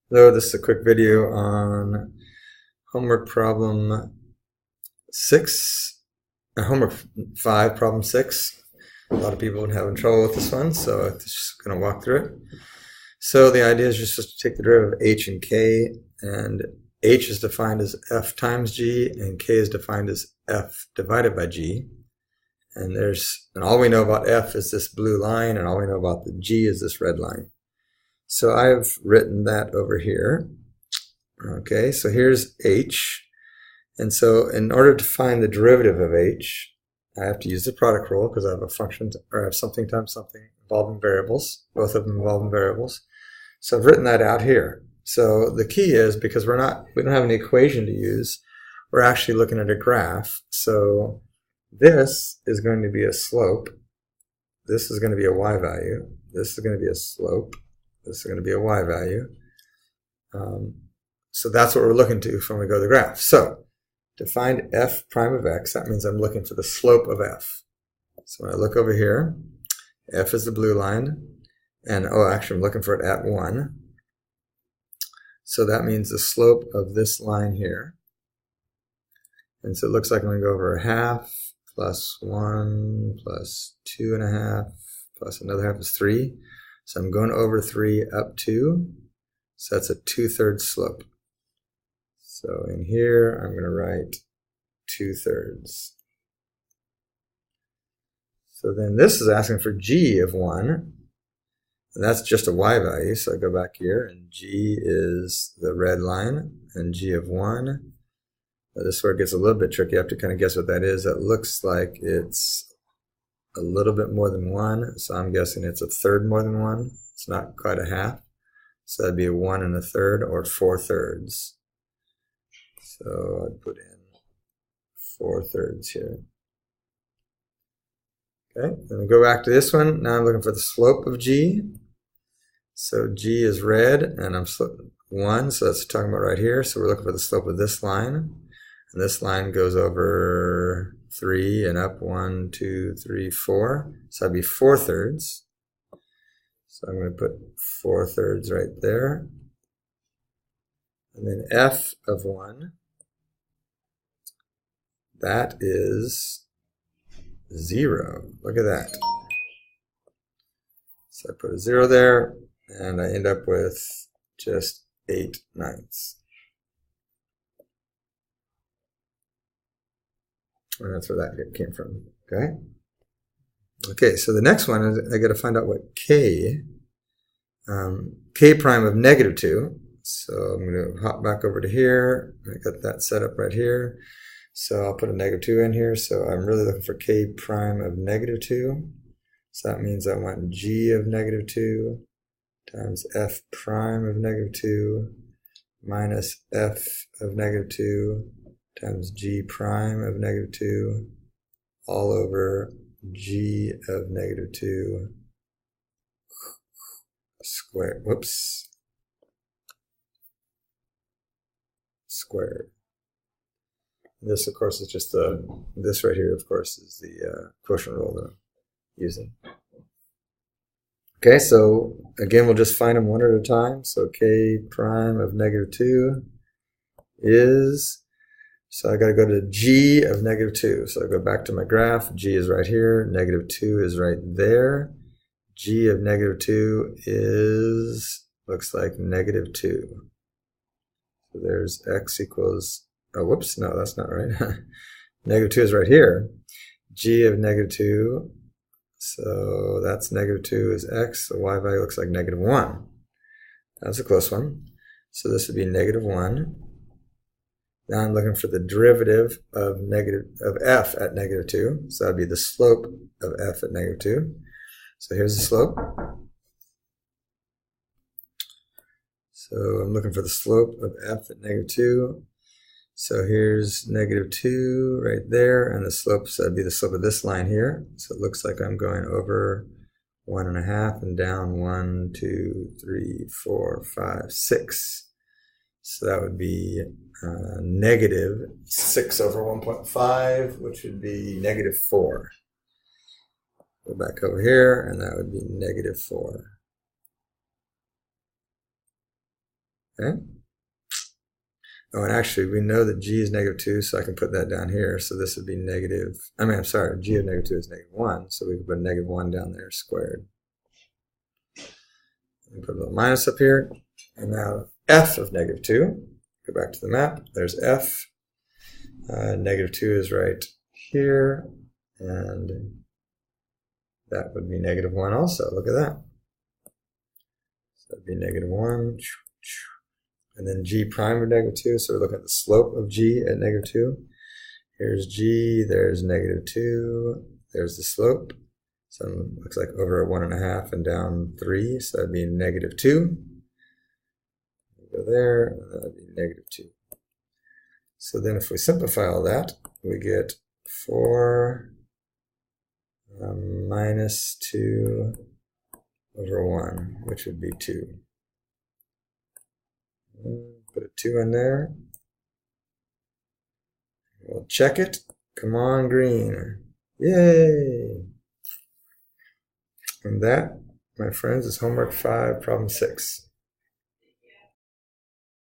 Hello, this is a quick video on homework problem 6, homework 5, problem 6. A lot of people have been having trouble with this one, so I'm just going to walk through it. So the idea is just to take the derivative of h and k, and h is defined as f times g, and k is defined as f divided by g. And all we know about f is this blue line, and all we know about the g is this red line. So I've written that over here. Okay, so here's h. And so in order to find the derivative of h, I have to use the product rule because I have a function, or I have something times something involving variables, both of them involving variables. So I've written that out here. So the key is, because we don't have an equation to use, we're actually looking at a graph. So this is going to be a slope. This is going to be a y value. This is going to be a slope. This is going to be a y value. So that's what we're looking to when we go to the graph. So to find f prime of x, that means I'm looking for the slope of f. So when I look over here, f is the blue line, and actually I'm looking for it at 1. So that means the slope of this line here. And so it looks like I'm going to go over a half plus 1 plus 2.5 plus another half is 3. So I'm going over 3 up 2. So that's a 2/3 slope. So in here, I'm going to write 2/3. So then this is asking for g of 1. And that's just a y value. So I go back here, and g is the red line, and g of 1. This is where it gets a little bit tricky. You have to kind of guess what that is. That looks like it's a little bit more than 1. So I'm guessing it's a third more than 1. It's not quite a half. So that'd be a 1 1/3 or 4/3. So I'd put in 4/3 here. Okay, then we go back to this one. Now I'm looking for the slope of g. So g is red, and I'm 1, so that's talking about right here. So we're looking for the slope of this line. And this line goes over 3 and up 1, 2, 3, 4. So that'd be 4/3. So I'm going to put 4/3 right there. And then f of 1, that is 0. Look at that. So I put a 0 there, and I end up with just 8/9. And that's where that came from. Okay. Okay, so the next one is I got to find out what k prime of -2. So I'm going to hop back over to here. I got that set up right here. So I'll put a -2 in here. So I'm really looking for k prime of -2. So that means I want g of -2 times f prime of -2 minus f of -2 times g prime of -2 all over g of -2 squared. Whoops. Squared. This, of course, is just this right here, of course, is the quotient rule that I'm using. Okay, so again, we'll just find them one at a time. So k prime of -2 is, so I got to go to g of -2. So I go back to my graph. G is right here. -2 is right there. G of -2 is, looks like -2. So there's x equals, oh, whoops, no, that's not right. -2 is right here. G of -2, so that's -2 is x. The y value looks like -1. That's a close one. So this would be -1. Now I'm looking for the derivative of f at -2. So that would be the slope of f at -2. So here's the slope. So I'm looking for the slope of f at -2. So here's -2 right there, and the slope, so that'd be the slope of this line here. So it looks like I'm going over 1.5 and down 1, 2, 3, 4, 5, 6. So that would be -6 over 1.5, which would be -4. Go back over here, and that would be -4. Okay. Oh, and actually, we know that g is -2, so I can put that down here. So this would be negative, I'm sorry, g of -2 is -1, so we can put -1 down there squared. And put a little minus up here. And now f of -2, go back to the map, there's f. -2 is right here, and that would be -1 also. Look at that. So that'd be -1. And then g prime of -2, so we're looking at the slope of g at -2. Here's g, there's -2, there's the slope. So it looks like over 1.5 and down 3, so that'd be -2. Go there, and that'd be -2. So then if we simplify all that, we get 4 minus 2 over 1, which would be 2. Put a 2 in there. We'll check it. Come on, green. Yay! And that, my friends, is homework 5, problem 6.